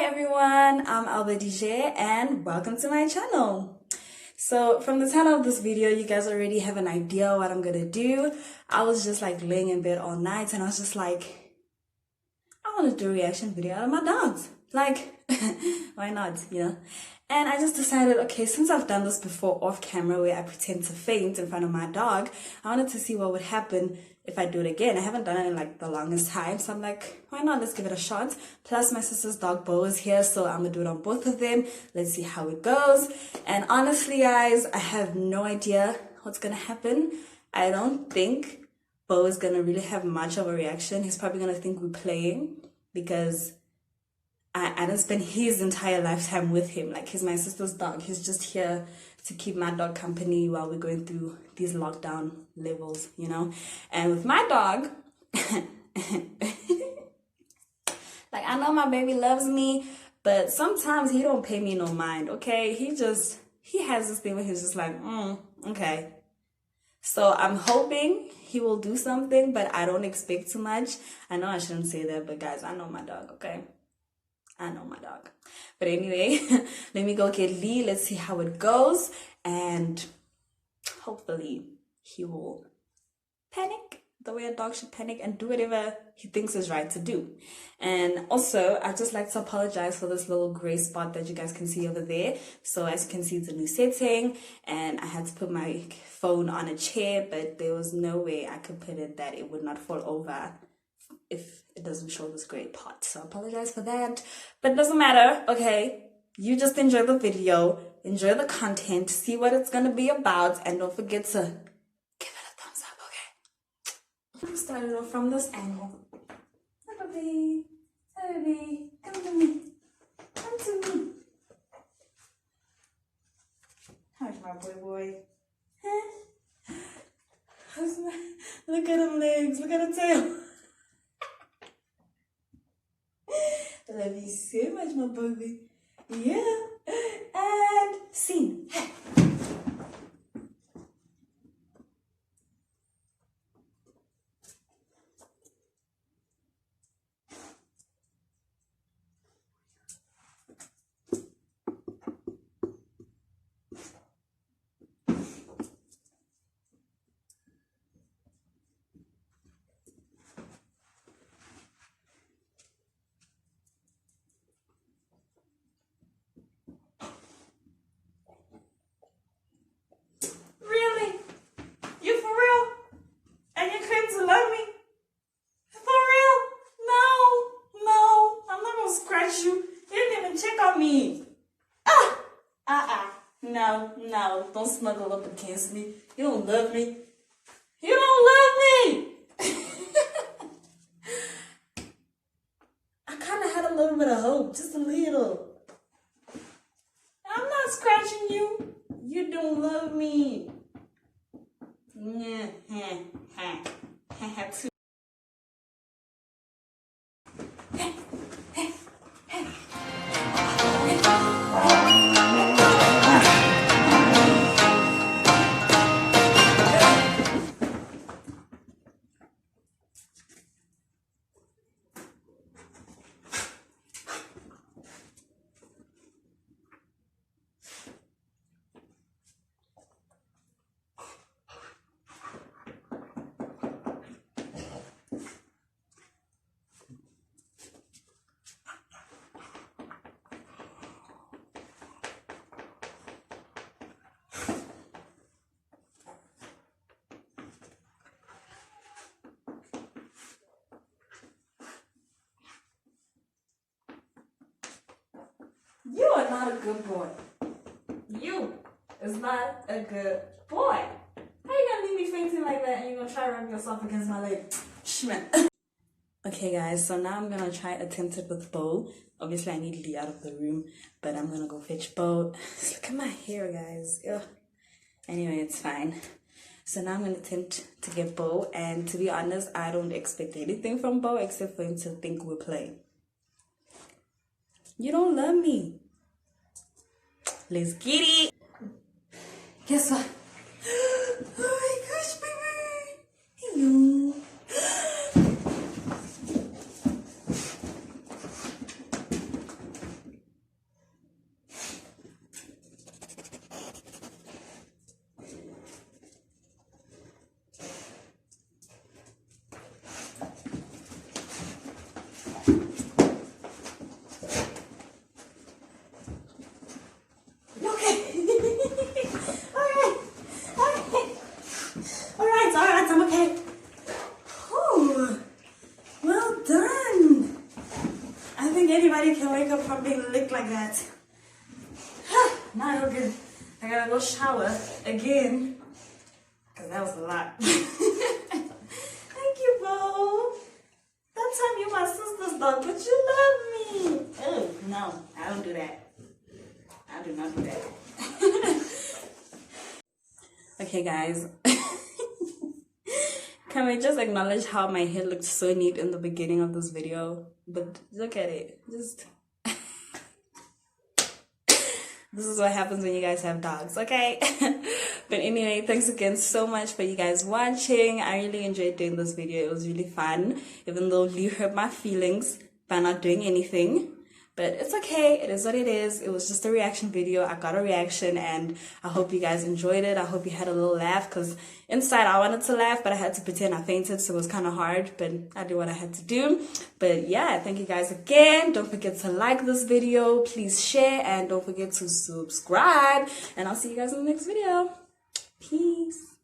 everyone, I'm Alba DJ and welcome to my channel. So from the title of this video, you guys already have an idea what I'm gonna do. I was just like laying in bed all night and I was just like, I want to do a reaction video out of my dogs. Like, why not, you know? And I just decided, okay, since I've done this before off camera where I pretend to faint in front of my dog, I wanted to see what would happen if I do it again. I haven't done it in like the longest time, so I'm like, why not? Let's give it a shot. Plus my sister's dog Bo is here, so I'm gonna do it on both of them. Let's see how it goes. And honestly, guys, I have no idea what's gonna happen. I don't think Bo is gonna really have much of a reaction. He's probably gonna think we're playing because I don't spend his entire lifetime with him. Like, he's my sister's dog. He's just here to keep my dog company while we're going through these lockdown levels, you know? And with my dog, like, I know my baby loves me, but sometimes he don't pay me no mind, okay? He has this thing where he's just like, okay. So I'm hoping he will do something, but I don't expect too much. I know I shouldn't say that, but guys, I know my dog, okay? I know my dog. But anyway, let me go get Lee. Let's see how it goes. And hopefully he will panic the way a dog should panic and do whatever he thinks is right to do. And also, I'd just like to apologize for this little gray spot that you guys can see over there. So as you can see, it's a new setting. And I had to put my phone on a chair, but there was no way I could put it that it would not fall over if it doesn't show this great part. So I apologize for that, but it doesn't matter, okay? You just enjoy the video, enjoy the content, see what it's gonna be about, and don't forget to give it a thumbs up, okay? I'm gonna start it off from this angle. Hi, baby. Hi, baby. Come to me. Come to me. How's my boy? Huh? Look at him legs, look at the tail. I love you so much, my baby. Yeah. And scene. No, don't snuggle up against me. You don't love me. You don't love me! I kind of had a little bit of hope, just a little. I'm not scratching you. You don't love me. Yeah, You are not a good boy. You is not a good boy. How you gonna leave me fainting like that and you're gonna try to rub yourself against my leg? Schmidt. Okay guys, so now I'm gonna try attempt it with Bo. Obviously I need Lee out of the room, but I'm gonna go fetch Bo. Just look at my hair, guys. Ugh. Anyway, it's fine. So now I'm gonna attempt to get Bo, and to be honest, I don't expect anything from Bo except for him to think we're playing. You don't love me. Let's get it. Guess what? Oh my gosh, baby. Hello. nobody can wake up from being licked like that. Now I gotta go shower again. Cause that was a lot. Thank you, Bo. That time you're my sister's dog, but you love me. Oh, no, I don't do that. I do not do that. Okay, guys. Can we just acknowledge how my hair looked so neat in the beginning of this video? But look at it. Just... This is what happens when you guys have dogs, okay? But anyway, thanks again so much for you guys watching. I really enjoyed doing this video. It was really fun, even though Lee hurt my feelings by not doing anything. But it's okay. It is what it is. It was just a reaction video. I got a reaction, and I hope you guys enjoyed it. I hope you had a little laugh, because inside I wanted to laugh, but I had to pretend I fainted, so it was kind of hard, but I did what I had to do. But yeah, thank you guys again. Don't forget to like this video. Please share, and don't forget to subscribe. And I'll see you guys in the next video. Peace.